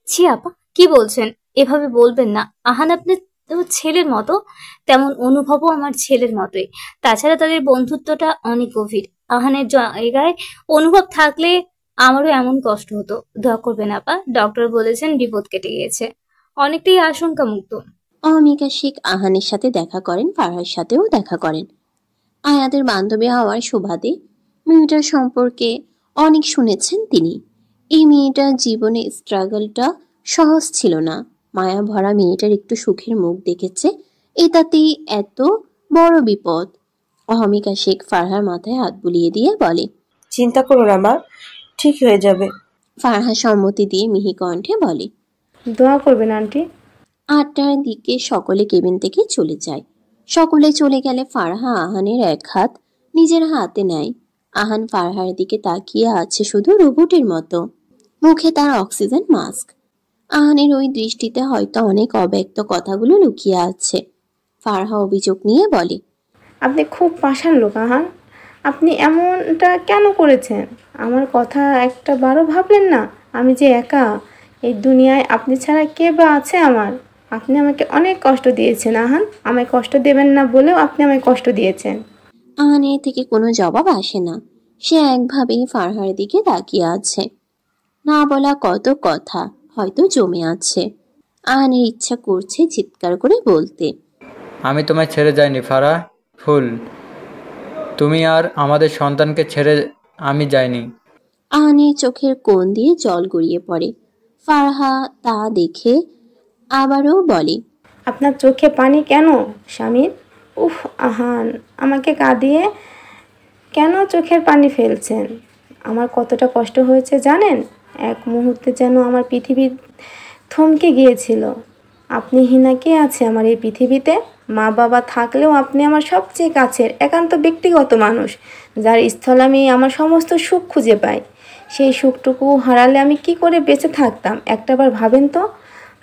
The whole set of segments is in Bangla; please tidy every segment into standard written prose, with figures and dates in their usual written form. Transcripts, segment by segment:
ছি আপা, কি বলছেন? এভাবে বলবেন না। আহান আপনার তো ছেলের মতো, তেমন অনুভবও আমার ছেলের মতোই। তাছাড়া তাদের বন্ধুত্বটা অনেক গভীর। আহানের জায়গায় অনুভব থাকলে আমারও এমন কষ্ট হতো। দোয়া করবেন আপা, ডক্টর বলেছেন বিপদ কেটে গিয়েছে, অনেকটাই আশঙ্কা মুক্ত। অহমিকা শেখ আহানের সাথে দেখা করেন, ফারহার সাথেও দেখা করেন। আয়াতের বান্ধবী হওয়ার সুবাদে মেয়েটার সম্পর্কে অনেক শুনেছেন তিনি। এই মেয়েটার জীবনে স্ট্রাগলটা সহজ ছিল না। মায়া ভরা মেয়েটার একটু সুখের মুখ দেখেছে, এটাতেই এত বড় বিপদ। অহমিকা শেখ ফারহার মাথায় হাত বুলিয়ে দিয়ে বলে, চিন্তা করো না মা, ঠিক হয়ে যাবে। ফারহা সম্মতি দিয়ে মিহি কণ্ঠে বলে, দোয়া করবেন আন্টি। 8টার দিকে সকলে কেবিন থেকে চলে যায়। সকলে চলে গেলে ফারহা আহানের এক হাত নিজের হাতে নেয়। আহান ফারহার দিকে তাকিয়ে আছে শুধু রোবটের মতো, মুখে তার অক্সিজেন মাস্ক। আহানের ওই দৃষ্টিতে হয়তো অনেক অব্যক্ত কথাগুলো লুকিয়ে আছে। ফারহা অভিযোগ নিয়ে বলে, আপনি খুব পাষাণ লোক আহান। আপনি এমনটা কেন করেছেন? আমার কথা একটা বারও ভাবলেন না? আমি যে একা এই দুনিয়ায়, আপনি ছাড়া কে বা আছে আমার? আপনি আমাকে অনেক কষ্ট দিয়েছেন আহান। আমায় কষ্ট দেবেন না বলেও আপনি আমায় কষ্ট দিয়েছেন। আহানের থেকে কোনো জবাব আসে না। সে একভাবেই ফারহার দিকে তাকিয়ে আছে। না বলা কত কথা হয়তো জমে আছে। আহানের ইচ্ছা করছে চিৎকার করে বলতে, আমি তোমায় ছেড়ে যাইনি ফারা ফুল, তুমি আর আমাদের সন্তানকে ছেড়ে আমি যাইনি। আহানের চোখের কোণ দিয়ে জল গড়িয়ে পড়ে। ফারহা তা দেখে আবারও বলে, আপনার চোখে পানি কেন স্বামীর? উফ আহান, আমাকে কাঁদিয়ে কেন চোখের পানি ফেলছেন? আমার কতটা কষ্ট হয়েছে জানেন? এক মুহূর্তে যেন আমার পৃথিবী থমকে গিয়েছিল। আপনি হীনা কে আছে আমার এই পৃথিবীতে? মা বাবা থাকলেও আপনি আমার সবচেয়ে কাছের একান্ত ব্যক্তিগত মানুষ, যার স্থলে আমি আমার সমস্ত সুখ খুঁজে পাই। সেই সুখটুকু হারালে আমি কি করে বেঁচে থাকতাম একটাবার ভাবেন তো।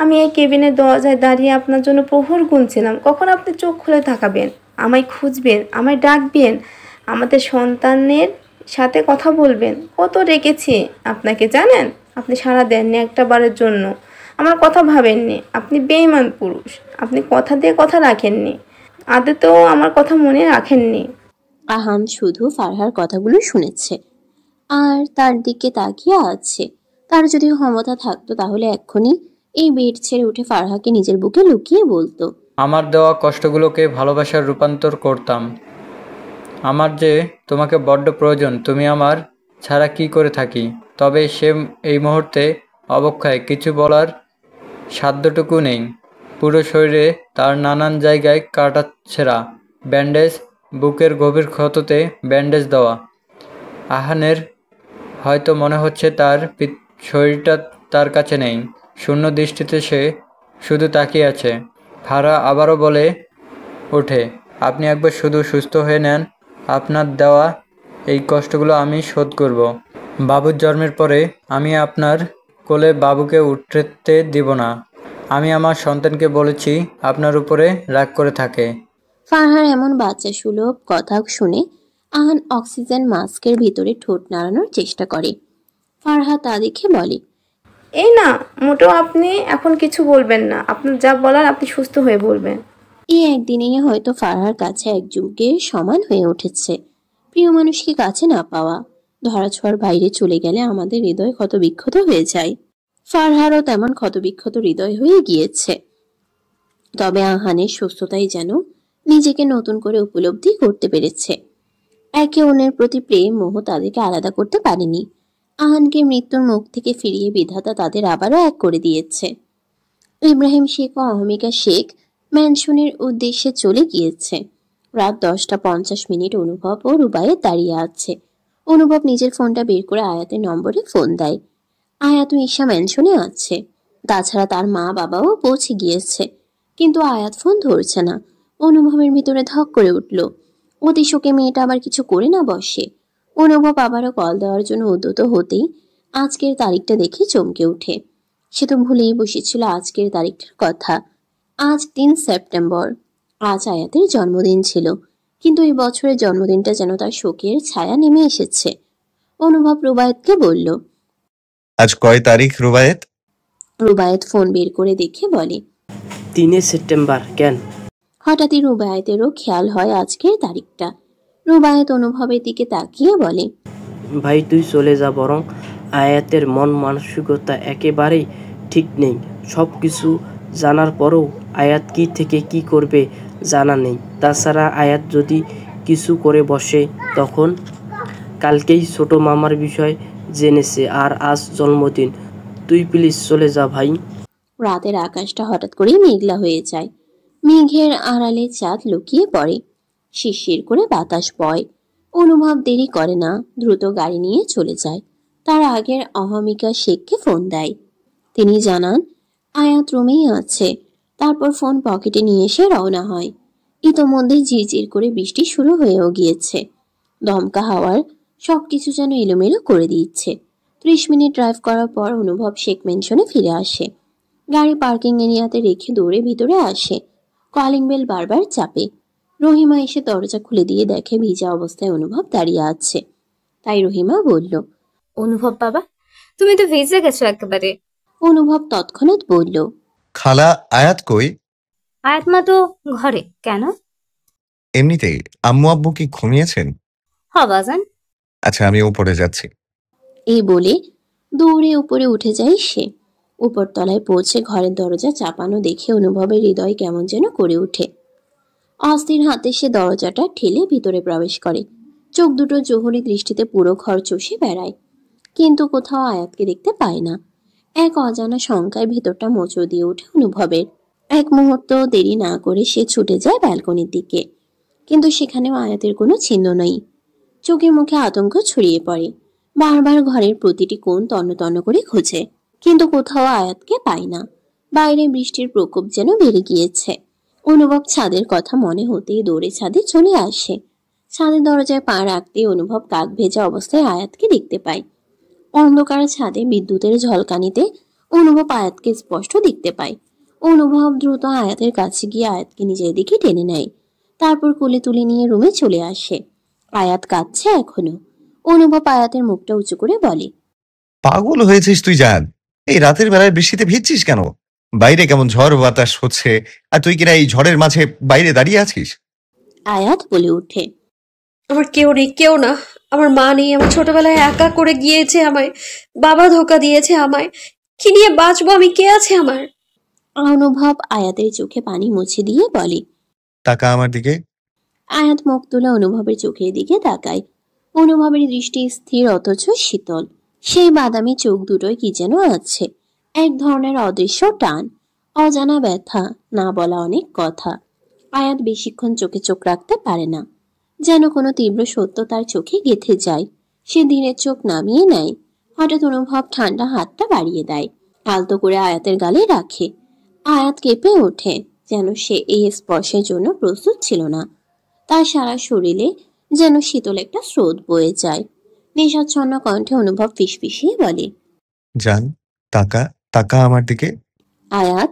আমি এই কেবিনের দরজায় দাঁড়িয়ে আপনার জন্য প্রহর গুনছিলাম, কখন আপনি চোখ খুলে তাকাবেন, আমায় খুঁজবেন, আমায় ডাকবেন, আমাদের সন্তানের সাথে কথা বলবেন। কত রেখেছি আপনাকে জানেন? আপনি সাড়া দেননি একটা বারের জন্য, আমার কথা ভাবেননি। আপনি বেঈমান পুরুষ, আপনি কথা দিয়ে কথা রাখেননি, আদতেও আমার কথা মনে রাখেননি। আহান শুধু ফারহার কথাগুলো শুনেছে আর তার দিকে তাকিয়ে আছে। তার যদি ক্ষমতা থাকতো তাহলে এক্ষুনি এই বেড ছেড়ে উঠে ফারহাকে নিজের বুকে লুকিয়ে বলতো, আমার দেওয়া কষ্টগুলোকে ভালোবাসার রূপান্তর করতাম। আমার যে তোমাকে বড্ড প্রয়োজন, তুমি আমার ছাড়া কি করে থাকি। তবে সে এই মুহূর্তে অবক্ষয়, কিছু বলার সাধ্যটুকু নেই। পুরো শরীরে তার নানান জায়গায় কাটাছেঁড়া ব্যান্ডেজ, বুকের গভীর ক্ষততে ব্যান্ডেজ দেওয়া। আহানের হয়তো মনে হচ্ছে তার শরীরটা তার কাছে নেই। শূন্য দৃষ্টিতে সে শুধু তাকিয়ে আছে। ফারা আবারও বলে ওঠে, আপনি একবার শুধু সুস্থ হয়ে নেন, আপনার দেওয়া এই কষ্টগুলো আমি শোধ করব। বাবুর জন্মের পরে আমি আপনার কোলে বাবুকে উঠতে দিব না। আমি আমার সন্তানকে বলেছি আপনার উপরে রাগ করে থাকে। ফারহার এমন বাচ্চা সুলভ কথা শুনে আহান অক্সিজেন মাস্কের ভিতরে ঠোঁট নাড়ানোর চেষ্টা করে। ফারহা তা দেখে বলে, এই না, মোটেও আপনি এখন কিছু বলবেন না। আপনার যা বলার আপনি সুস্থ হয়ে বলবেন। এই একদিনেই হয়তো ফারহার কাছে এক যুগের সমান হয়ে উঠেছে। প্রিয় মানুষকে কাছে না পাওয়া, ধরাছোঁয়ার বাইরে চলে গেলে আমাদের হৃদয় ক্ষতবিক্ষত হয়ে যায়। ফারহারও তেমন ক্ষতবিক্ষত হৃদয় হয়ে গিয়েছে। তবে আহানের সুস্থতাই যেন নিজেকে নতুন করে উপলব্ধি করতে পেরেছে। একে অন্যের প্রতি প্রেম মোহ তাদেরকে আলাদা করতে পারেনি। আহানকে মৃত্যুর মুখ থেকে ফিরিয়ে বিধাতা তাদের আবারও এক করে দিয়েছে। ইব্রাহিম শেখ ও অহমিকা শেখ ম্যানশনের উদ্দেশ্যে চলে গিয়েছে। রাত 10:50 অনুভব ও রুবাইয়ে দাঁড়িয়ে আছে। অনুভব নিজের ফোনটা বের করে আয়াতের নম্বরে ফোন দেয়। আয়াত ও ঈশা ম্যানশনে আছে। তাছাড়া তার মা বাবাও পৌঁছে গিয়েছে, কিন্তু আয়াত ফোন ধরছে না। অনুভবের ভিতরে ধক করে উঠল। অতি শোকে মেয়েটা আবার কিছু করে না বসে। অনুভব আবারও কল দেওয়ার জন্য উদ্যত হতেই আজকের তারিখটা দেখে চমকে উঠে। সে তো ভুলেই বসেছিল আজকের তারিখটার কথা। আজ 3 সেপ্টেম্বর। আজ আয়াতের জন্মদিন ছিল, কিন্তু এই বছরের জন্মদিনটা যেন তার শোকের ছায়া নেমে এসেছে। অনুভব রুবায়েতকে বলল, আজ কয় তারিখ রুবায়েত? রুবায়েত ফোন বের করে দেখে বলে, 3 সেপ্টেম্বর। কেন? হঠাৎই রুবায়েতেরও খেয়াল হয় আজকের তারিখটা। রুবায়েত অনুভবের দিকে তাকিয়ে বলে, ভাই তুই চলে যা, বরং আয়াতের মন মানসিকতা একেবারেই ঠিক নেই। সব কিছু জানার পরও আয়াত কি থেকে কি করবে জানা নেই। তাছাড়া আয়াত যদি কিছু করে বসে তখন কালকেই ছোট মামার বিষয় জেনেছে, আর আজ জন্মদিন। তুই প্লিজ চলে যা ভাই। রাতের আকাশটা হঠাৎ করেই মেঘলা হয়ে যায়। মেঘের আড়ালে চাঁদ লুকিয়ে পড়ে। শিরশির করে বাতাস বয়। অনুভব দেরি করে না, দ্রুত গাড়ি নিয়ে চলে যায়। তার আগের অহমিকা শেখকে ফোন দেয়। তিনি জানান আয়াত রুমেই আছে। তারপর ফোন পকেটে নিয়ে এসে রওনা হয়। ইতোমধ্যে ঝিরঝির করে বৃষ্টি শুরু হয়েও গিয়েছে। দমকা হাওয়ার সবকিছু যেন এলোমেলো করে দিচ্ছে। 30 মিনিট ড্রাইভ করার পর অনুভব শেখ মেনশনে ফিরে আসে। গাড়ি পার্কিং এরিয়াতে রেখে দৌড়ে ভিতরে আসে। কলিং বেল বারবার চাপে। রহিমা এসে দরজা খুলে দিয়ে দেখে ভিজা অবস্থায় অনুভব দাঁড়িয়ে আছে। তাই রহিমা বলল, অনুভব বাবা, তুমি তো ভিজে গেছো একেবারে। অনুভব তৎক্ষণাৎ বলল, খালা আয়াত কই? আয়াত মা তো ঘরে। কেন? এমনিতেই আম্মু আব্বু কি ঘুমিয়েছেন? বাজান। আচ্ছা আমি উপরে যাচ্ছি। এই বলে দৌড়ে উপরে উঠে যায় সে। উপরতলায় পৌঁছে ঘরের দরজা চাপানো দেখে অনুভবের হৃদয় কেমন যেন করে ওঠে। অস্থির হাতে সে দরজাটা ঠেলে ভিতরে প্রবেশ করে। চোখ দুটো জোহরি দৃষ্টিতে পুরো ঘর চষে বেড়ায়, কিন্তু কোথাও আয়াতকে দেখতে পায় না। এক অজানা শঙ্কায় ভিতরটা মোচড় দিয়ে ওঠে অনুভবের। এক মুহূর্ত দেরি না করে সে ছুটে যায় ব্যালকনির দিকে, কিন্তু সেখানেও আয়াতের কোনো চিহ্ন নেই। চোখে মুখে আতঙ্ক ছড়িয়ে পড়ে। বারবার ঘরের প্রতিটি কোণ তন্ন তন্ন করে খোঁজে, কিন্তু কোথাও আয়াতকে পায় না। বাইরে বৃষ্টির প্রকোপ যেন বেড়ে গিয়েছে। অনুভব ছাদের কথা মনে হতেই দৌড়ে ছাদে চলে আসে। ছাদের দরজায় পা রাখতে অনুভব কাক ভেজা অবস্থায় আয়াতকে দেখতে পায়। অন্ধকার ছাদে বিদ্যুতের ঝলকানিতে অনুভব আয়াতকে স্পষ্ট দেখতে পায়। অনুভব দ্রুত আয়াতের কাছে গিয়ে আয়াতকে নিজের দিকে টেনে নেয়। তারপর কোলে তুলে নিয়ে রুমে চলে আসে। আয়াত কাঁদছে এখনো। অনুভব আয়াতের মুখটা উঁচু করে বলে, পাগল হয়েছিস তুই জান? এই রাতের বেলায় বৃষ্টিতে ভিজছিস কেন? বাইরে কেমন ঝড় বাতাস হচ্ছে, আর তুই কিনা এই ঝড়ের মাঝে বাইরে দাঁড়িয়ে আছিস? আয়াত বলে ওঠে, আমার কেউ নেই, কেউ না। আমার মা নেই, আমার ছোটবেলায় একা করে গিয়েছে আমায়, বাবা ধোকা দিয়েছে আমায়। কি নিয়ে বাঁচবো আমি? কে আছে আমার? অনুভব আয়াতের চোখে পানি মুছে দিয়ে বলে, টাকা আমার দিকে। আয়াত মুখ তুলে অনুভবের চোখের দিকে তাকায়। অনুভবের দৃষ্টি স্থির অথচ শীতল। সেই বাদামি চোখ দুটোয় কি যেন আছে, এক ধরনের অদৃশ্য টান, অজানা ব্যথা, না বলা অনেক কথা। আয়াত বেশিক্ষণ চোখে চোখ রাখতে পারে না, যেন কোনো তীব্র সত্য তার চোখে গেঁথে যায়। সে ধীরে চোখ নামিয়ে নেয়। হঠাৎ অনুভব ঠান্ডা হাতটা বাড়িয়ে দেয়, আলতো করে আয়াতের গালে রাখে। আয়াত কেঁপে ওঠে, যেন সে এই স্পর্শের জন্য প্রস্তুত ছিল না। তার সারা শরীরে যেন শীতল একটা স্রোত বয়ে যায়। নেশাচ্ছন্ন কণ্ঠে অনুভব ফিসফিসিয়ে বলে, জান টাকা, টাকা আমার দিকে। আয়াত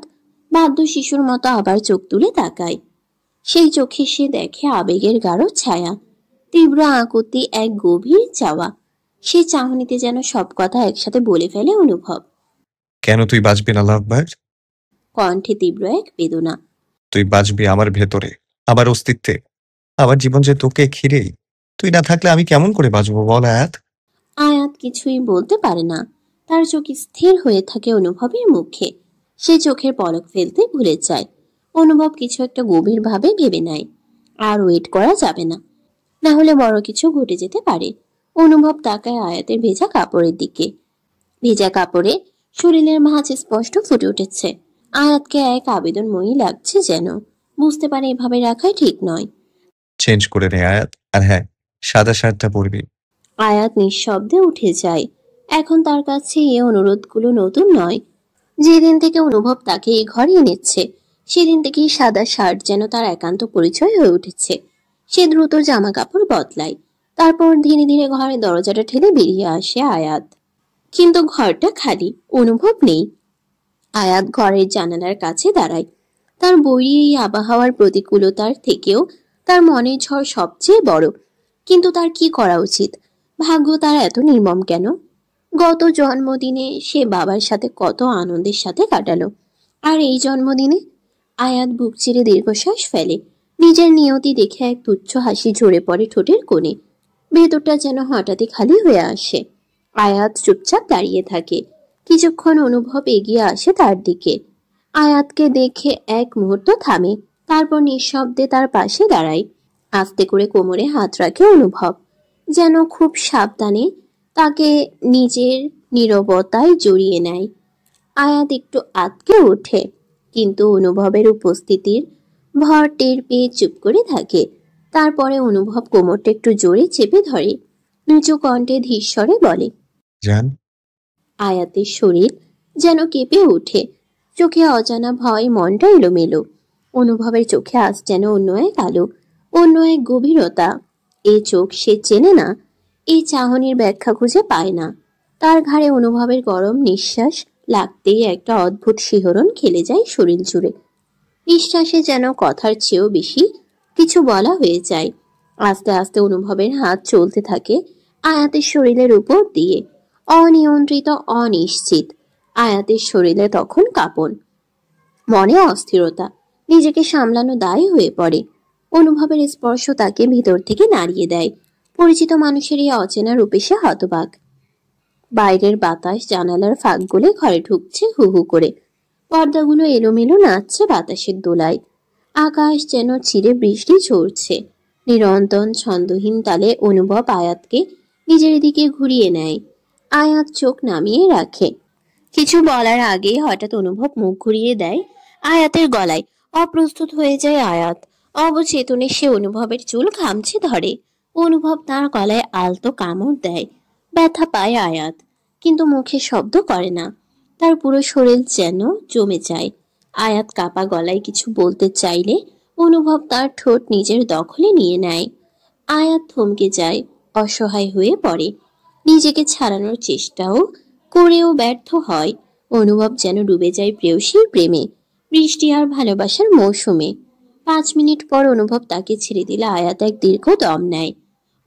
বাধ্য শিশুর মতো আবার চোখ তুলে তাকায়। সেই চোখে সে দেখে আবেগের গাঢ় ছায়া, তীব্র আকুতি, এক গভীর চাওয়া। সে চাহনিতে যেন সব কথা একসাথে বলে ফেলে অনুভব। কেন তুই বাঁচবি না লাভবার? কণ্ঠে তীব্র এক বেদনা। তুই বাঁচবি আমার ভেতরে, আমার অস্তিত্বে, আমার জীবন যে তোকে ঘিরেই। তুই না থাকলে আমি কেমন করে বাঁচবো বল আয়াত? আয়াত কিছুই বলতে পারে না। তার চোখ স্থির হয়ে থাকে অনুভবের মুখে। সে চোখের পলক ফেলতে ভুলে যায়। অনুভব কিছু একটা গভীরভাবে ভেবে নেয়। আর ওয়েট করা যাবে না, না হলে বড় কিছু ঘটে যেতে পারে। অনুভব তাকায় আয়াতের ভেজা কাপড়ের দিকে। ভেজা কাপড়ে শরীরের মাঝে স্পষ্ট ফুটে উঠেছে। আয়াতকে এক আবেদনময়ী লাগছে যেন। বুঝতে পারে এভাবে রাখাই ঠিক নয়। চেঞ্জ করে নে আয়াত, আর হ্যাঁ সাদা শার্টটা পরবি। আয়াত নিঃশব্দে উঠে যায়। এখন তার কাছে এই অনুরোধগুলো নতুন নয়। যেদিন থেকে অনুভব তাকে এই ঘরে এনেছে, সেদিন থেকেই সাদা শার্ট যেন তার একান্ত পরিচয় হয়ে উঠেছে। সে দ্রুত জামা কাপড় বদলায়। তারপর ধীরে ধীরে ঘরের দরজাটা ঠেলে বেরিয়ে আসে আয়াত। কিন্তু ঘরটা খালি, অনুভব নেই। আয়াত ঘরের জানালার কাছে দাঁড়ায়। তার বইয়ে এই আবহাওয়ার প্রতিকূলতার থেকেও তার মনের ঝড় সবচেয়ে বড়। কিন্তু তার কি করা উচিত? ভাগ্য তার এত নির্মম কেন? গত জন্মদিনে সে বাবার সাথে কত আনন্দের সাথে কাটালো, আর এই জন্মদিনে? আয়াত বুক চিরে দীর্ঘশ্বাস ফেলে। নিজের নিয়তি দেখে এক তুচ্ছ হাসি ঝরে পড়ে ঠোঁটের কোণে। ভেতরটা যেন হঠাৎই খালি হয়ে আসে। আয়াত চুপচাপ দাঁড়িয়ে থাকে। কিছুক্ষণ অনুভব এগিয়ে আসে তার দিকে। আয়াতকে দেখে এক মুহূর্ত থামে, তারপর নিঃশব্দে তার পাশে দাঁড়ায়। আস্তে করে কোমরে হাত রাখে অনুভব, যেন খুব সাবধানে তাকে নিজের নীরবতায় জড়িয়ে নেয়। আয়াত একটু আঁতকে ওঠে, কিন্তু অনুভবের উপস্থিতির ভর টের পেয়ে চুপ করে থাকে। তারপরে অনুভব কোমরটা একটু জোরে চেপে ধরে, নিচু কণ্ঠে ধীরস্বরে বলে, জান। আয়াতের শরীর যেন কেঁপে ওঠে, চোখে অজানা ভয়, মনটা এলোমেলো। অনুভবের চোখে আজ যেন অন্য এক আলো, অন্য এক গভীরতা। এই চোখ সে চেনে না, এই চাহনির ব্যাখ্যা খুঁজে পায় না। তার ঘাড়ে অনুভবের গরম নিঃশ্বাস লাগতেই একটা অদ্ভুত শিহরণ খেলে যায় শরীর জুড়ে। নিঃশ্বাসে যেন কথার চেয়েও বেশি কিছু বলা হয়ে যায়। আস্তে আস্তে অনুভবের হাত চলতে থাকে আয়াতের শরীরের উপর দিয়ে, অনিয়ন্ত্রিত, অনিশ্চিত। আয়াতের শরীরে তখন কাঁপন, মনে অস্থিরতা, নিজেকে সামলানো দায় হয়ে পড়ে। অনুভবের স্পর্শ তাকে ভিতর থেকে নাড়িয়ে দেয়। পরিচিত মানুষের এই অচেনা রূপে সে হতবাক। বাইরের বাতাস জানালার ফাঁক গলে ঘরে ঢুকছে হু হু করে। পর্দাগুলো এলোমেলো নাচছে বাতাসের দোলায়। আকাশ যেন চিরে বৃষ্টি ঝরছে। নিরন্তর ছন্দহীন তালে অনুভব আয়াতকে নিজের দিকে ঘুরিয়ে নেয়। আয়াত চোখ নামিয়ে রাখে। কিছু বলার আগেই হঠাৎ অনুভব মুখ ঘুরিয়ে দেয় আয়াতের গলায়। অপ্রস্তুত হয়ে যায় আয়াত। অবচেতনে সে অনুভবের চুল খামচে ধরে। অনুভব তার গলায় আলতো কামড় দেয়। ব্যথা পায় আয়াত, কিন্তু মুখে শব্দ করে না। তার পুরো শরীর যেন জমে যায়। আয়াত কাপা গলায় কিছু বলতে চাইলে অনুভব তার ঠোঁট নিজের দখলে নিয়ে নেয়। আয়াত থমকে যায়, অসহায় হয়ে পড়ে। নিজেকে ছাড়ানোর চেষ্টাও করেও ব্যর্থ হয়। অনুভব যেন ডুবে যায় প্রেয়সীর প্রেমে, বৃষ্টি আর ভালোবাসার মৌসুমে। 5 মিনিট পর অনুভব তাকে ছেড়ে দিলে আয়াত এক দীর্ঘ দম নেয়।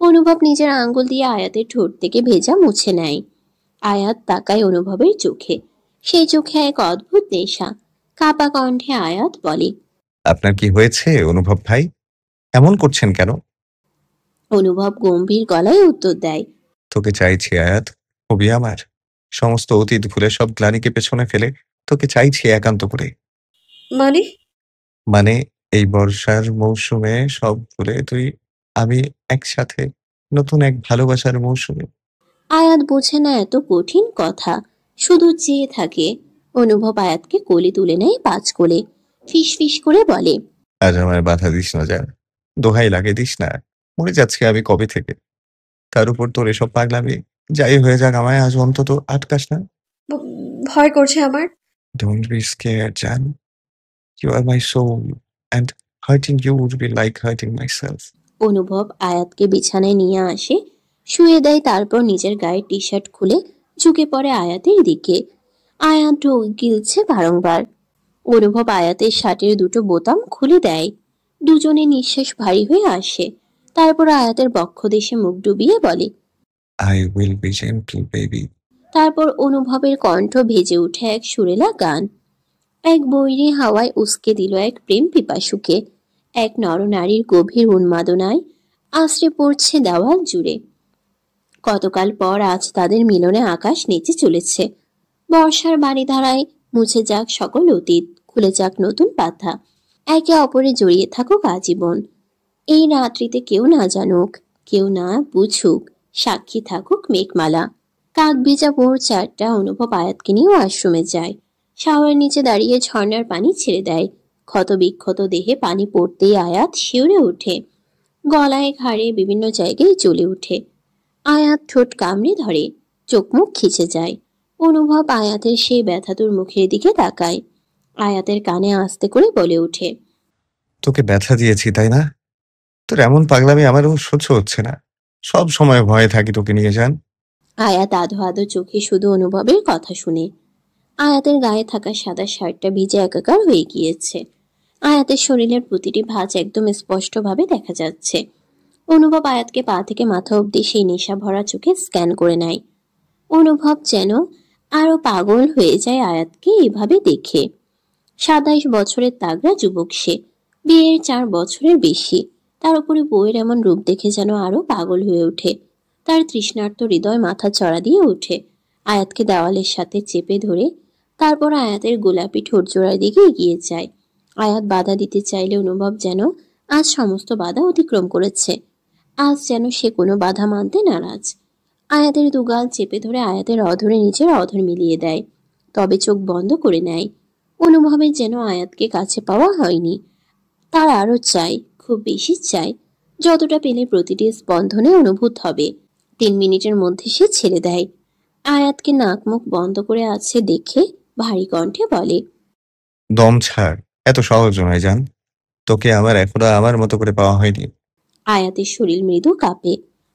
অনুভব নিজের আঙ্গুল দিয়ে আয়াতের ঠোঁট থেকে ভেজা মুছে নেয়। আয়াত তাকায় অনুভবের চোখে। সেই চোখে এক অদ্ভুত নেশা। কাপা কণ্ঠে আয়াত বলে, আপনার কি হয়েছে অনুভব ভাই? এমন করছেন কেন? অনুভব গম্ভীর গলায় উত্তর দেয়, তোকে চাইছি আয়াত, হবি আমার। সমস্ত অতীত ভুলে সব গ্লানিকে পেছনে ফেলে তোকে চাইছি একান্ত করে। মানে? মানে এই বর্ষার মৌসুমে সব ভুলে তুই আমি একসাথে নতুন এক ভালোবাসার মৌসুমে। আয়াত বোঝে না এত কঠিন কথা, শুধু চেয়ে থাকে। অনুভব আয়াতকে কোলে তুলে নেয় 5 কোলে, ফিস ফিস করে বলে, আজ আমায় বাধা দিস না জান, দোহাই লাগে দিস না। মরে যাচ্ছি আমি কবে থেকে। তার উপর তোর এসব পাগলামি। যাই হয়ে যাক, আমায় আজ অন্তত আটকাস না। ভয় করছে আমার। Don't be scared, Jan. You are my soul, and hurting you would be like hurting myself. অনুভব আয়াতকে বিছানায় নিয়ে আসে, শুয়ে দেয়। তারপর নিজের গায়ের টি শার্ট খুলে ঝুঁকে পড়ে আয়াতের দিকে। আয়াত ঢোক গিলছে বারংবার। অনুভব আয়াতের শার্টের দুটো বোতাম খুলে দেয়। দুজনে নিঃশ্বাস ভারী হয়ে আসে। তারপর আয়াতের বক্ষদেশে মুখ ডুবিয়ে বলে, I will be gentle, baby. তারপর অনুভবের কণ্ঠ ভেজে উঠে এক সুরেলা গান। এক বৈরী হাওয়ায় উস্কে দিল এক প্রেম পিপাসুকে। এক নরনারীর গভীর উন্মাদনায় আশ্রে পড়ছে দেওয়াল জুড়ে। কতকাল পর আজ তাদের মিলনে আকাশ নেচে চলেছে। বর্ষার বাড়িধারায় মুছে যাক সকল অতীত, খুলে যাক নতুন পাতা। একে অপরে জড়িয়ে থাকুক আজীবন। এই রাত্রিতে কেউ না জানুক, কেউ না বুঝুক, সাক্ষী থাকুক মেঘমালা। কাক ভেজা ভোর 4টা। অনুভব আয়াতকে নিয়ে ওয়াশরুমে যায়। শাওয়ারের নিচে দাঁড়িয়ে ঝর্ণার পানি ছেড়ে দেয়। ক্ষত বিক্ষত দেহে পানি পড়তেই আয়াত শিউরে ওঠে। গলায়, ঘাড়ে, বিভিন্ন জায়গায় জ্বলে ওঠে। আয়াত ঠোঁট কামড়ে ধরে, চোখ মুখ খিচে যায়। অনুভব আয়াতের সেই ব্যথাতুর মুখের দিকে তাকায়। আয়াতের কানে আস্তে করে বলে ওঠে, তোকে ব্যথা দিয়েছি তাই না? তোর এমন পাগলামি আমারও সহ্য হচ্ছে না। সব সময় ভয়ে থাকি তোকে নিয়ে যান। আয়াত আধো আধো চোখে শুধু অনুভবের কথা শুনে। আয়াতের গায়ে থাকা সাদা শার্টটা ভিজে একাকার হয়ে গিয়েছে। আয়াতের শরীরের প্রতিটি ভাঁজ একদম স্পষ্টভাবে দেখা যাচ্ছে। অনুভব আয়াতকে পা থেকে মাথা অবধি সেই নেশা ভরা চোখে স্ক্যান করে নেয়। অনুভব যেন আরো পাগল হয়ে যায় আয়াতকে এভাবে দেখে। 27 বছরের তাগড়া যুবক সে, বিয়ের 4 বছরের বেশি। তার উপরে বউয়ের এমন রূপ দেখে যেন আরো পাগল হয়ে ওঠে। তার তৃষ্ণার্ত হৃদয় মাথা চড়া দিয়ে ওঠে। আয়াতকে দেওয়ালের সাথে চেপে ধরে তারপর আয়াতের গোলাপি ঠোঁটজোড়ার দিকে এগিয়ে যায়। আয়াত বাধা দিতে চাইলে অনুভব যেন আজ সমস্ত বাধা অতিক্রম করেছে। আজ যেন সে কোনো বাধা মানতে নারাজ। আয়াতের দুগাল চেপে ধরে আয়াতের অধরে নিজের অধর মিলিয়ে দেয়, তবে চোখ বন্ধ করে নেয়। অনুভবের যেন আয়াতকে কাছে পাওয়া হয়নি, তার আরো চাই, খুব বেশি চাই। যতটা পেলে প্রতিটি স্পন্দনে অনুভূত হবে। 3 মিনিটের মধ্যে সে ছেড়ে দেয়। আয়াতকে নাক মুখ বন্ধ করে আছে দেখে ভারী কণ্ঠে বলে, দম ছাড়, এত সহজ নয় জান। তোকে আমার এখনো আমার মতো করে পাওয়া হয়নি। আয়াতের শরীর মৃদু কাঁপে,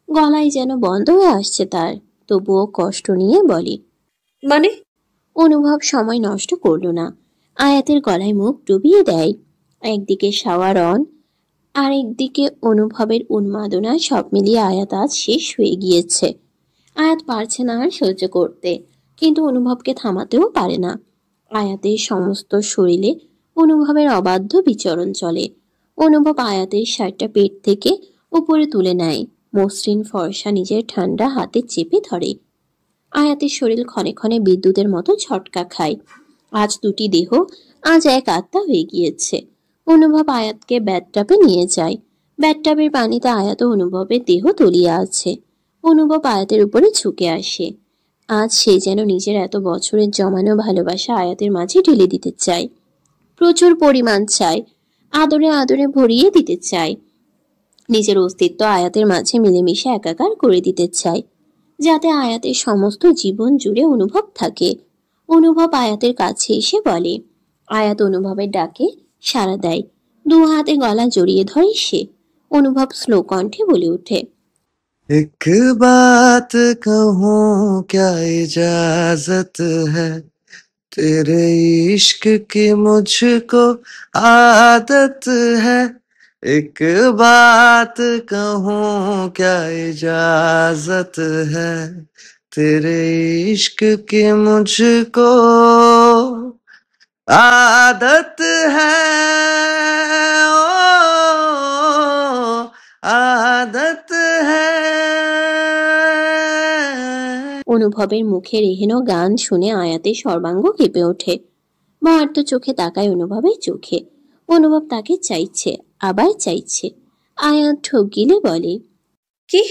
গলায় যেন বন্ধ হয়ে আসছে তার, তবুও কষ্ট নিয়ে বলে, মানে? অনুভব সময় নষ্ট করল না, আয়াতের গলায় মুখ ডুবিয়ে দেয়। একদিকে শাওয়ার অন, আর একদিকে অনুভবের উন্মাদনা, সব মিলিয়ে আয়াত আজ শেষ হয়ে গিয়েছে। আয়াত পারছে না আর সহ্য করতে, কিন্তু অনুভবকে থামাতেও পারে না। আয়াতের সমস্ত শরীরে অনুভবের অবাধ্য বিচরণ চলে। অনুভব আয়াতের শার্টটা পেট থেকে উপরে তুলে নেয়, মসৃণ ফর্সা নিজের ঠান্ডা হাতে চেপে ধরে। আয়াতের শরীর ক্ষণে ক্ষণে বিদ্যুতের মতো ঝটকা খায়। আজ দুটি দেহ, আজ এক আত্মা হয়ে গিয়েছে। অনুভব আয়াতকে ব্যাথটাবে নিয়ে যায়। ব্যাথটাবের পানিতে আয়াত অনুভবের দেহ তলিয়ে আছে। অনুভব আয়াতের উপরে ঝুঁকে আসে। আজ সে যেন নিজের এত বছরের জমানো ভালোবাসা আয়াতের মাঝে ঢেলে দিতে চায়। প্রচুর পরিমাণ চায়, আদরে আদরে ভরিয়ে দিতে চায়। নিজের অস্তিত্ব আয়াতের মাঝে মিলেমিশে একাকার করে দিতে চায়, যাতে আয়াতের সমস্ত জীবন জুড়ে অনুভব থাকে। অনুভব আয়াতের কাছে এসে বলে। আয়াত অনুভবের ডাকে সাড়া দেয়। 2 হাতে গলা জড়িয়ে ধরে সে। অনুভব স্লো কণ্ঠে বলে ওঠে, एक बात कहूँ क्या इजाजत है, तेरे इश्क की मुझको आदत है। एक बात कहूँ क्या इजाजत है, तेरे इश्क की मुझको आदत है। ओ आदत है। অনুভবের মুখের এহেন গান শুনে আয়াতের সর্বাঙ্গ কেঁপে ওঠে। মার্ত চোখে তাকায় অনুভবের চোখে। অনুভব তাকে চাইছে, আবার চাইছে। আয়াত ঠোক গিলে বলে, কি?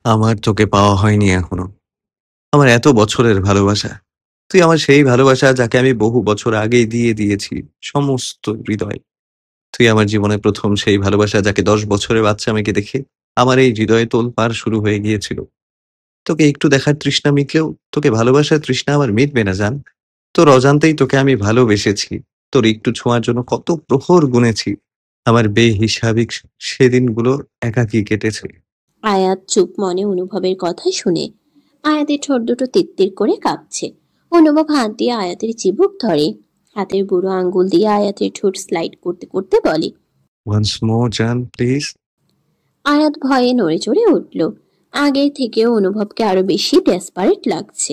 আমার তোকে পাওয়া হয়নি এখনো। আমার এত বছরের ভালোবাসা, তুই আমার সেই ভালোবাসা যাকে আমি বহু বছর আগেই দিয়ে দিয়েছি সমস্ত হৃদয়। তুই আমার জীবনে প্রথম সেই ভালোবাসা যাকে 10 বছরের বাচ্চা আমাকে দেখে আমার এই হৃদয়ে তোলপাড় শুরু হয়ে গিয়েছিল। তোকে একটু দেখার তৃষ্ণা মিটলেও তোকে ভালোবাসার তৃষ্ণা আমার মিটবে না জান। তোর অজান্তেই তোকে আমি ভালোবেসেছি। তোর একটু ছোঁয়ার জন্য কত প্রহর গুনেছি। আমার বেহিসাবিক সেদিনগুলো একাকী কেটেছে। আয়াত চুপ মনে অনুভবের কথা শুনে। আয়াতের ঠোঁট দুটো তিত্তির করে কাঁপছে। অনুভব হাত দিয়ে আয়াতের চিবুক ধরে। হাতের বুড়ো আঙ্গুল দিয়ে আয়াতের ঠোঁট স্লাইড করতে করতে বলে, ওয়ান্স মোর জান প্লিজ। আয়াত ভয়ে নড়ে চড়ে উঠল। আগের থেকেও অনুভবকে আরো বেশি ডেসপারেট লাগছে।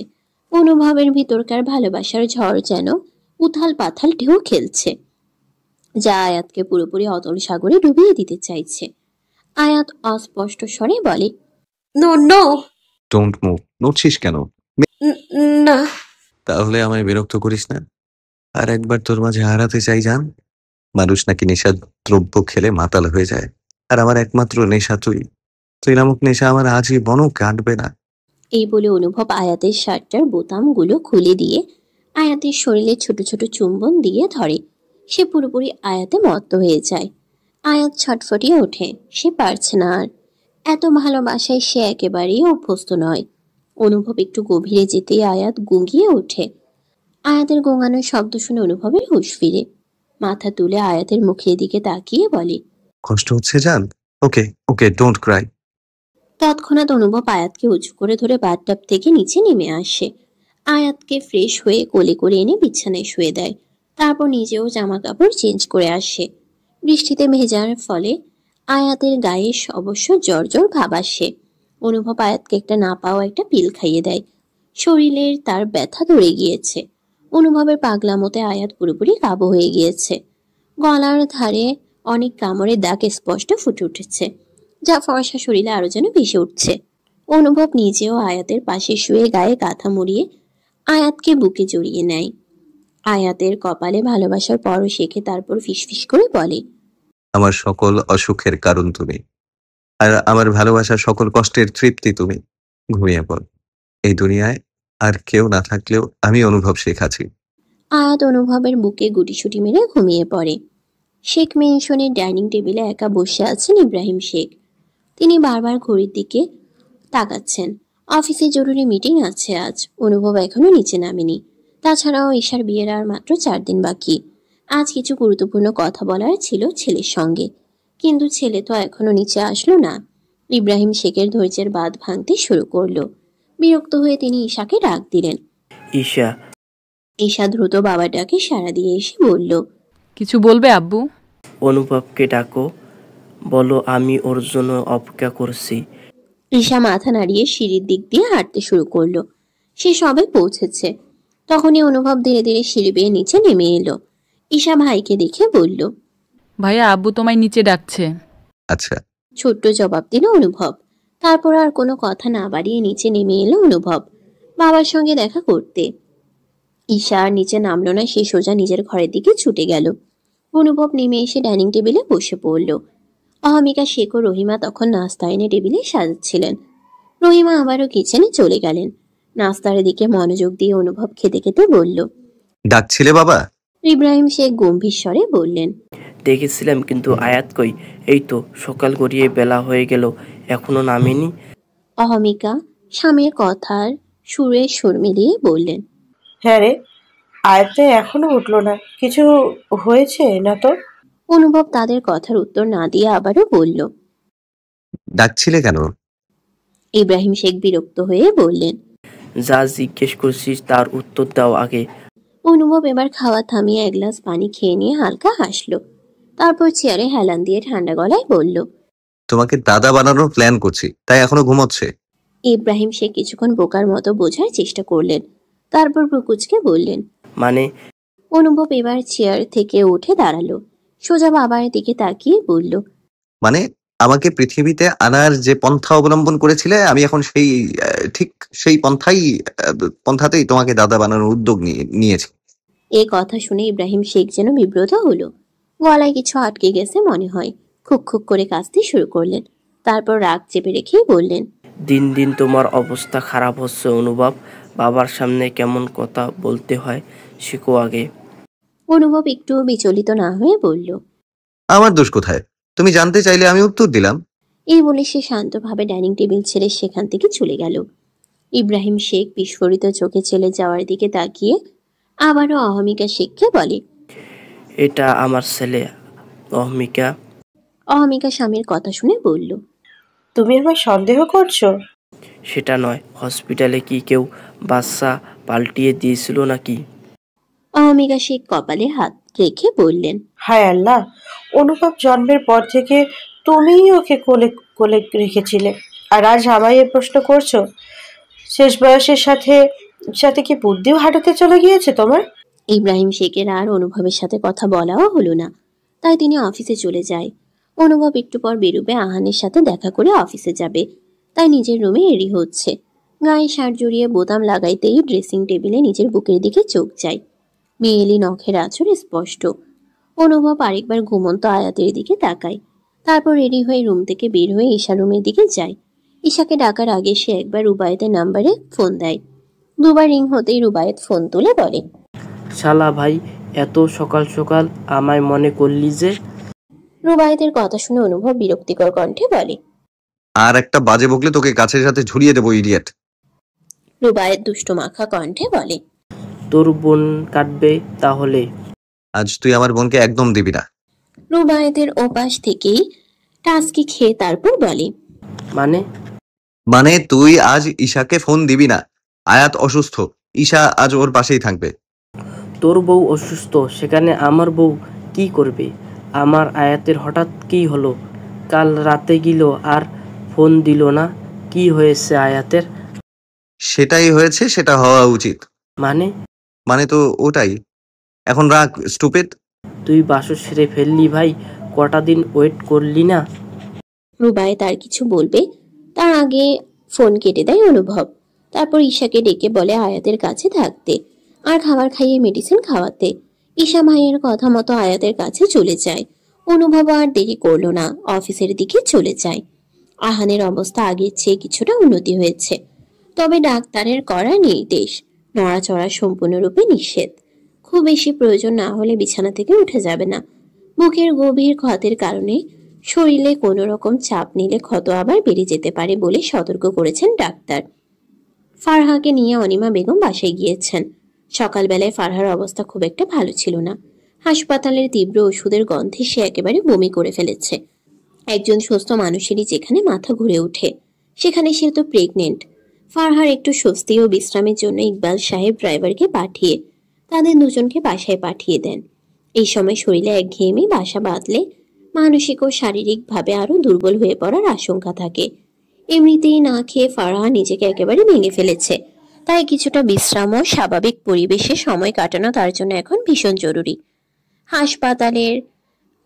অনুভবের ভিতরকার ভালোবাসার ঝড় যেন উথাল পাথাল ঢেউ খেলছে, যা আয়াতকে পুরোপুরি অতল সাগরে ডুবিয়ে দিতে চাইছে। আয়াত অস্পষ্ট স্বরে বলে, নো নো। Don't move. নড়ছিস কেন? না। তাহলে আমায় বিরক্ত করিস না। আর একবার তোর মাঝে হারাতে চাই জান। মানুষ নাকি নেশা দ্রব্য খেলে মাতাল হয়ে যায়, আর আমার একমাত্র নেশা তুই। তুই নামক নেশা আমার আজীবনও কাটবে না। এই বলে অনুভব আয়াতের শার্টটার বোতামগুলো খুলে দিয়ে আয়াতের শরীরে ছোট ছোট চুম্বন দিয়ে ধরে। সে পুরোপুরি আয়াতে মত্ত হয়ে যায়। আয়াত ছটফটিয়ে ওঠে। সে পারছে না আর। এত ভালোবাসায় সে একেবারেই অভ্যস্ত নয়। অনুভব একটু গভীরে যেতেই আয়াত গুঁগিয়ে ওঠে। আয়াতের গোঙানোর শব্দ শুনে অনুভবের হুঁশ ফিরে। মাথা তুলে আয়াতের মুখের দিকে তাকিয়ে বলে, কষ্ট হচ্ছে জান? ওকে ওকে, ডোন্ট ক্রাই। তৎক্ষণাৎ অনুভব আয়াতকে উঁচু করে ধরে বাথটাব থেকে নিচে নেমে আসে। আয়াতকে ফ্রেশ হয়ে কোলে করে এনে বিছানায় শুয়ে দেয়। তারপর নিজেও জামা কাপড় চেঞ্জ করে আসে। বৃষ্টিতে ভেজার ফলে আয়াতের গায়ে অবশ্য জ্বর জ্বর ভাব আসে। অনুভব আয়াতকে একটা না পাওয়া একটা পিল খাইয়ে দেয়। শরীরের তার ব্যথা ধরে গিয়েছে। অনুভবের পাগলামোতে আয়াত পুরোপুরি কাবু হয়ে গিয়েছে। গলার ধারে অনেক কামড়ের দাগ স্পষ্ট ফুটে উঠেছে, যা ফর্সা শরীরে আরো যেন ভেসে উঠছে। অনুভব নিজেও আয়াতের পাশে শুয়ে গায়ে কাঁথা মুড়িয়ে আয়াতকে বুকে জড়িয়ে নেয়। আয়াতের কপালে ভালোবাসার পরশ রেখে তারপর ফিসফিস করে বলে, আমার সকল অসুখের কারণ তুমি, আর আমার ভালোবাসার সকল কষ্টের তৃপ্তি তুমি। ঘুমিয়ে পড়। এই দুনিয়ায় আর কেউ না থাকলেও আমি অনুভব শেখ আছি। আয়াত অনুভবের বুকে গুটিসুটি মেরে ঘুমিয়ে পড়ে। শেখ মেনশনের ডাইনিং টেবিলে একা বসে আছেন ইব্রাহিম শেখ। তিনি বারবার ঘড়ির দিকে তাকাচ্ছেন। অফিসে জরুরি মিটিং আছে আজ। অনুভব এখনো নিচে নামেনি। তাছাড়াও ঈশার বিয়ের আর মাত্র 4 দিন বাকি। আজ কিছু গুরুত্বপূর্ণ কথা বলার ছিল ছেলের সঙ্গে, কিন্তু ছেলে তো এখনো নিচে আসলো না। ইব্রাহিম শেখের ধৈর্যের বাঁধ ভাঙতে শুরু করলো। বিরক্ত হয়ে তিনি ঈশাকে ডাক দিলেন। ঈশা। ঈশা দ্রুত বাবাটাকে সাড়া দিয়ে এসে বলল, কিছু বলবে আব্বু? অনুভবকে ডাকো, বলো আমি ওর জন্য অপেক্ষা করছি। ঈশা মাথা নাড়িয়ে সিঁড়ির দিক দিয়ে হাঁটতে শুরু করলো। সে সবে পৌঁছেছে। তখনই অনুভব ধীরে ধীরে সিঁড়ি বেয়ে নিচে নেমে এলো। ঈশা ভাইকে দেখে বলল, ভাইয়া, আব্বু তোমায় নিচে ডাকছে। আচ্ছা। ছোট্ট জবাব দিল অনুভব। তারপর আর কোনো কথা না বাড়িয়ে নিচে নেমে এলো অনুভব বাবার সঙ্গে দেখা করতে। ঈশা আর নিচে নামলো না, সে সোজা নিজের ঘরের দিকে ছুটে গেল। অনুভব নেমে এসে ডাইনিং টেবিলে বসে পড়ল। অহমিকা শেখ ও রহিমা তখন নাস্তা এনে টেবিলে সাজাচ্ছিলেন। রহিমা আবারও কিচেনে চলে গেলেন। নাস্তার দিকে মনোযোগ দিয়ে অনুভব খেতে খেতে বলল, ডাকছিলে বাবা? ইব্রাহিম শেখ গম্ভীর স্বরে বললেন, দেখেছিলাম, কিন্তু আয়াত কই? এই তো সকাল গড়িয়ে বেলা হয়ে গেল, এখনো নামেনি। অহমিকা স্বামীর কথার সুরে সুর মিলিয়ে বললেন, হ্যাঁ রে, আয়াতে এখনো উঠলো না। কিছু হয়েছে না তো? অনুভব তাদের কথার উত্তর না দিয়ে আবারও বলল, ডাকছিলে কেন? ইব্রাহিম শেখ বিরক্ত হয়ে বললেন, যা জিজ্ঞেস করছিস তার উত্তর দাও আগে। অনুভব এবার খাওয়া থামিয়ে এক গ্লাস পানি খেয়ে নিয়ে হালকা হাসলো। তারপর চেয়ারে হেলান দিয়ে ঠান্ডা গলায় বলল, তোমাকে দাদা বানানোর প্ল্যান করছি, তাই এখনো ঘুমোচ্ছে। ইব্রাহিম শেখ কিছুক্ষণ বোকার মতো বোঝার চেষ্টা করলেন। তারপর প্রকুচকে বললেন, মানে? অনুভব এবার চেয়ার থেকে উঠে দাঁড়ালো। সোজা বাবার দিকে তাকিয়ে বলল, মানে আমাকে পৃথিবীতে আনার যে পন্থা অবলম্বন করেছিলে, আমি এখন সেই ঠিক সেই পন্থাতেই তোমাকে দাদা বানানোর উদ্যোগ নিয়েছি। এই কথা শুনে ইব্রাহিম শেখ যেন বিব্রত হলো। গলায় কিছু আটকে গেছে মনে হয়। খুক খুক করে কাঁদতে শুরু করলেন। তারপর রাগ চেপে রেখেই বললেন, দিন দিন তোমার অবস্থা খারাপ হচ্ছে অনুভব। বাবার সামনে কেমন কথা বলতে হয় শিখো আগে। অনুভব একটু বিচলিত না হয়ে বলল, আমার দোষ কোথায়? তুমি জানতে চাইলে আমি উত্তর দিলাম। এই বলে সে শান্তভাবে ডাইনিং টেবিল ছেড়ে সেখান থেকে চলে গেল। ইব্রাহিম শেখ বিস্ফোরিত চোখে চলে যাওয়ার দিকে তাকিয়ে আবারও অহমিকা শেখকে বলে, এটা আমার ছেলে অহমিকা। অহমিকা স্বামীর কথা শুনে বলল, তুমি আমার সন্দেহ করছো? সেটা নয়, হসপিটালে কি কেউ বাচ্চা পাল্টিয়ে দিয়েছিল নাকি? অহমিকা শেখ কপালে হাত রেখে বললেন, হায় আল্লাহ, অনুভব জন্মের পর থেকে তুমিই ওকে কোলে কোলে রেখেছিলে, আর আজ আমায় এ প্রশ্ন করছো? শেষ বয়সের সাথে সাথে কি বুদ্ধিও হাঁটুতে চলে গিয়েছে তোমার? ইব্রাহিম শেখের আর অনুভবের সাথে কথা বলাও হলো না। তাই তিনি অফিসে চলে যায়। অনুভব একটু পর বেরুবে, আহানের সাথে দেখা করে অফিসে যাবে। তাই নিজের রুমে এরি হচ্ছে। গায়ে শার্ট জড়িয়ে বোতাম লাগাইতেই ড্রেসিং টেবিলে নিজের বুকের দিকে চোখ যায়। মেয়েলি নখের আঁচড় স্পষ্ট। অনুভব আরেকবার ঘুমন্ত আয়াতের দিকে তাকায়। তারপর রেডি হয়ে রুম থেকে বের হয়ে ঈশা রুমের দিকে যায়। ঈশাকে ডাকার আগে সে একবার রুবায়েতের নাম্বারে ফোন দেয়। দুবার রিং হতেই রুবায়েত ফোন তুলে বলে, শালা ভাই, এত সকাল সকাল আমায় মনে করলি যে? রুবায়েতের কথা শুনে অনুভব বিরক্তিকর কণ্ঠে বলে, আর একটা বাজে বকলে তোকে গাছের সাথে ঝুলিয়ে দেবো, ইডিয়েট। রুবায়েত দুষ্ট মাখা কণ্ঠে বলে, তোর বোন কাটবে তাহলে? আজ তুই আমার বোনকে একদম দিবি না। রুবায়েতের ওপাশ থেকেই টাস্কি খেয়ে তারপর বলে, মানে তুই আজ ঈশাকে ফোন দিবি না। আয়াত অসুস্থ, ঈশা আজ ওর পাশেই থাকবে। তোর বউ অসুস্থ, সেখানে আমার বউ কি করবে? আমার আয়াতের হঠাৎ কি হলো? কাল রাতে গেল আর ফোন দিল না, কি হয়েছে আয়াতের? সেটাই হয়েছে, সেটা হওয়া উচিত। মানে? মানে তো ওটাই। এখন রাখ স্টুপিড। তুই বাসর সেরে ফেললি ভাই, কটা দিন ওয়েট করলি না? রুবাই তার কিছু বলবে তার আগে ফোন কেটে দেয় অনুভব। তারপর ঈশাকে ডেকে বলে আয়াতের কাছে থাকতে আর খাবার খাইয়ে মেডিসিন খাওয়াতে। ঈশা ভাইয়ের কথা মতো আয়াতের কাছে চলে যায়। অনুভব আর দেরি করলো না, অফিসের দিকে চলে যায়। আহানের অবস্থা আগের চেয়ে কিছুটা উন্নতি হয়েছে, তবে ডাক্তারের করা নির্দেশ নড়াচড়া সম্পূর্ণরূপে নিষেধ। খুব বেশি প্রয়োজন না হলে বিছানা থেকে উঠে যাবে না। বুকের গভীর ক্ষতের কারণে শরীরে কোনো রকম চাপ নিলে ক্ষত আবার বেড়ে যেতে পারে বলে সতর্ক করেছেন ডাক্তার। ফারহাকে নিয়ে অনিমা বেগম বাসায় গিয়েছেন। সকালবেলায় ফারহার অবস্থা খুব একটা ভালো ছিল না। হাসপাতালের তীব্র ওষুধের গন্ধে সে একেবারে বমি করে ফেলেছে। একজন সুস্থ মানুষেরই যেখানে মাথা ঘুরে ওঠে, সেখানে সে তো প্রেগনেন্ট। ফারহার একটু স্বস্তি ও বিশ্রামের জন্য ইকবাল সাহেব ড্রাইভারকে পাঠিয়ে তাদের দুজনকে বাসায় পাঠিয়ে দেন। এই সময় শরীরে একঘেয়েমি বাসা বাঁধলে মানসিক ও শারীরিকভাবে আরো দুর্বল হয়ে পড়ার আশঙ্কা থাকে। এমনিতেই না খেয়ে ফারহা নিজেকে একেবারে ভেঙে ফেলেছে, তাই কিছুটা বিশ্রাম ও স্বাভাবিক পরিবেশে সময় কাটানো তার জন্য এখন ভীষণ জরুরি। হাসপাতালের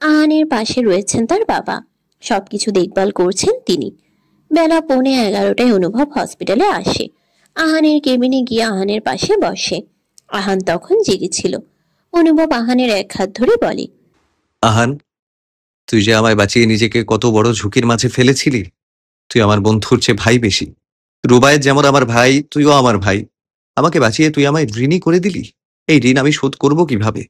আহানের পাশে রয়েছেন তার বাবা, সবকিছু দেখভাল করছেন তিনি। বেলা 11:15 অনুভব হসপিটালে আসে। আহানের কেবিনে গিয়ে আহানের পাশে বসে। আহান তখন জেগেছিল। অনুভব আহানের এক হাত ধরে বলে, আহান, তুই যে আমায় বাঁচিয়ে নিজেকে কত বড় ঝুঁকির মাঝে ফেলেছিলি। তুই আমার বন্ধুর চেয়ে ভাই বেশি। রুবায়েত যেমন আমার ভাই, তুইও আমার ভাই। আমাকে বাঁচিয়ে তুই আমায় ঋণী করে দিলি। এই ঋণ আমি শোধ করব কিভাবে?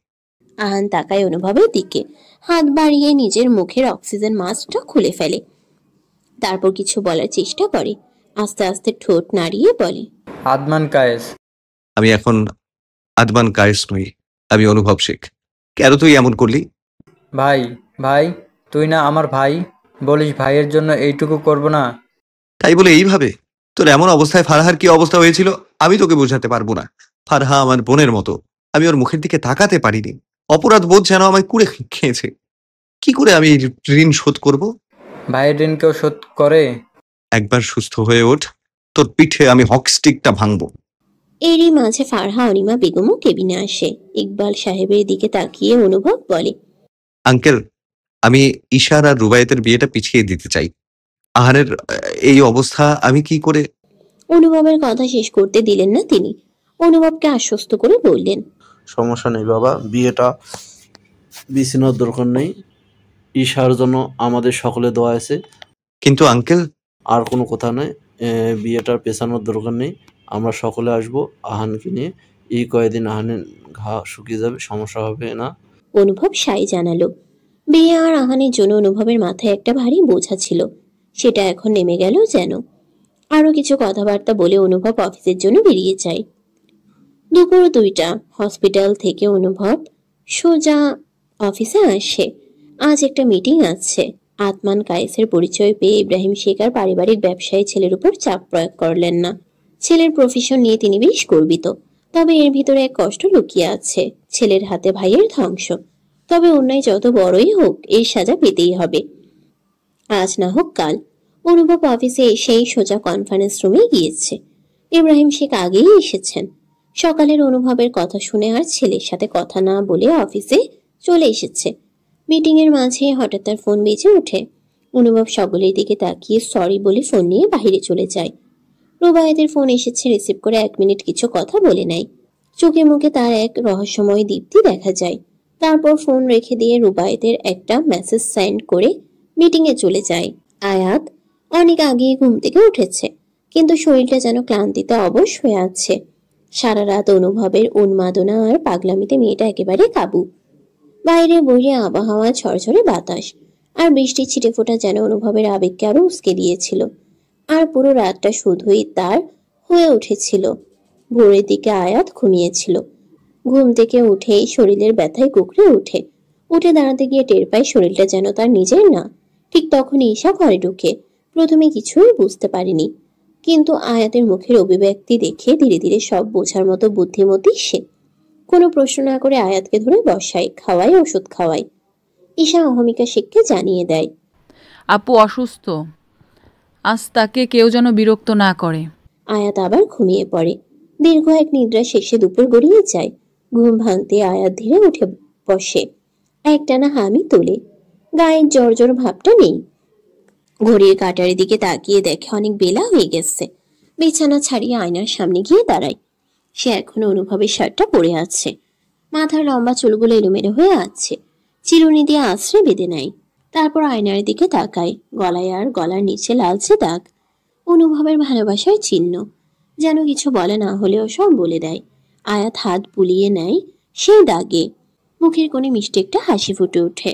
আহান তাকায় অনুভবের দিকে, হাত বাড়িয়ে নিজের মুখের অক্সিজেন মাস্কটা খুলে ফেলে। তারপর কিছু বলার চেষ্টা করে, আস্তে আস্তে ঠোঁট নাড়িয়ে বলে, আদমান কায়েস। আমি এখন আদমান কায়েস নই, আমি অনুভব শেখ। কেন তুই এমন করলি? ভাই, ভাই, তুই না আমার ভাই, বলিস ভাইয়ের জন্য এইটুকু করব না? তাই বলে এইভাবে? তোর এমন অবস্থায় ফারহার কি অবস্থা হয়েছিল আমি তোকে বোঝাতে পারবো না। ফারহা আমার বোনের মতো, আমি ওর মুখের দিকে তাকাতে পারিনি। অপরাধ বোধ যেন আমায় কুড়ে খেয়েছে। কি করে আমি এই ঋণ শোধ করব? ভাইয়ের ঋণ কেউ শোধ করে? একবার সুস্থ হয়ে ওঠ, তোর পিঠে আমি হকস্টিকটা ভাঙবো। এরই মাঝে ফারহা অনিমা বেগমও কেবিনে আসে। ইকবাল সাহেবের দিকে তাকিয়ে অনুভব বলে, আঙ্কেল, আমি ঈশার আর রুবায়েতের বিয়েটা পিছিয়ে দিতে চাই। আহারের এই অবস্থা আমি কি করে? অনুভবের কথা শেষ করতে দিলেন না তিনি। অনুভবকে আশ্বস্ত করে বললেন, সমস্যা নেই বাবা, বিয়েটা বিছিনার দরকার নেই। ঈশার জন্য আমাদের সকলে দোয়া আছে। কিন্তু আঙ্কেল, আর কোনো কথা নেই, বিয়েটার পেছানোর দরকার নেই। আমরা সকলে আসবো আহানকে নিয়ে। এই কয়েকদিন আহানের ঘা শুকিয়ে যাবে, সমস্যা হবে না। অনুভব সাই জানালো। বিয়ে আর আহানের জন্য অনুভবের মাথায় একটা ভারী বোঝা ছিল, সেটা এখন নেমে গেল যেন। আরো কিছু কথাবার্তা বলে অনুভব অফিসের জন্য বেরিয়ে যায়। দুপুর 2টা হসপিটাল থেকে অনুভব সোজা অফিসে আসে। আজ একটা মিটিং আছে। আদমান কায়েসের পরিচয় পেয়ে ইব্রাহিম শেখ আর পারিবারিক ব্যবসায়ী ছেলের উপর চাপ প্রয়োগ করলেন না। ছেলের প্রফেশন নিয়ে তিনি বেশ গর্বিত, তবে এর ভিতরে এক কষ্ট লুকিয়ে আছে, ছেলের হাতে ভাইয়ের ধ্বংস। তবে অন্যায় যত বড়ই হোক এর সাজা পেতেই হবে, আজ না হোক কাল। অনুভব অফিসে এসেই সোজা কনফারেন্স রুমে গিয়েছে। ইব্রাহিম শেখ আগেই এসেছেন। সকালের অনুভবের কথা শুনে আর ছেলের সাথে কথা না বলে অফিসে চলে এসেছে। মিটিং এর মাঝে হঠাৎ তার ফোন বেজে ওঠে। অনুভব সকলের দিকে তাকিয়ে সরি বলে ফোন নিয়ে বাইরে চলে যায়। রুবায়েতের ফোন এসেছে, রিসিভ করে 1 মিনিট কিছু কথা বলে নেয়। চোখে মুখে তার এক রহস্যময় দীপ্তি দেখা যায়। তারপর ফোন রেখে দিয়ে রুবায়েতের একটা মেসেজ সেন্ড করে মিটিং এ চলে যায়। আয়াত অনেক আগেই ঘুম থেকে উঠেছে, কিন্তু শরীরটা যেন ক্লান্তিতে অবশ হয়ে আছে। সারা রাত অনুভবের উন্মাদনা আর পাগলামিতে মেয়েটা একেবারে কাবু। বাইরে বইয়ে আবহাওয়া, ঝরঝরে বাতাস আর বৃষ্টির ছিটেফোঁটা যেন অনুভবের আবেগকে আরো উস্কে দিয়েছিল। আর পুরো রাতটা শুধুই তার হয়ে উঠেছিল। ভোরের দিকে আয়াত ঘুমিয়েছিল। ঘুম থেকে উঠেই শরীরের ব্যথায় কুকড়ে উঠে দাঁড়াতে গিয়ে টের পায় শরীরটা যেন তার নিজের না। ঠিক তখন ঈশা ঘরে ঢুকে। প্রথমে কিছুই বুঝতে পারেনি, কিন্তু আয়াতের মুখের অভিব্যক্তি দেখে ধীরে ধীরে সব বোঝার মতো বুদ্ধিমতী সে। কোনো প্রশ্ন না করে আয়াতকে ধরে বসায়, খাওয়ায়, ওষুধ খাওয়ায়। ঈশা অহমিকা শেখকে জানিয়ে দেয়, আপু অসুস্থ, আজ তাকে কেউ যেন বিরক্ত না করে। আয়াত আবার ঘুমিয়ে পড়ে। দীর্ঘ এক নিদ্রা শেষে দুপুর গড়িয়ে যায়। ঘুম ভাঙতে আয়াত ধীরে উঠে বসে, একটানা হামি তোলে। গায়ের জর্জর ভাবটা নেই। ঘড়ির কাঁটার দিকে তাকিয়ে দেখে অনেক বেলা হয়ে গেছে। বিছানা ছাড়িয়ে আয়নার সামনে গিয়ে দাঁড়ায়। সে এখনো অনুভবের শার্টটা পরে আছে। মাথার লম্বা চুলগুলো এলোমেলো হয়ে আছে, চিরুনি দিয়ে আশ্রে বেঁধে নেয়। তারপর আয়নার দিকে তাকায়। গলায় আর গলার নিচে লালচে দাগ, অনুভবের ভালোবাসার চিহ্ন। যেন কিছু বলে না হলেও সব বলে দেয়। আয়াত হাত বুলিয়ে নেয় সেই দাগে। মুখের কোণে মিষ্টি একটা হাসি ফুটে ওঠে।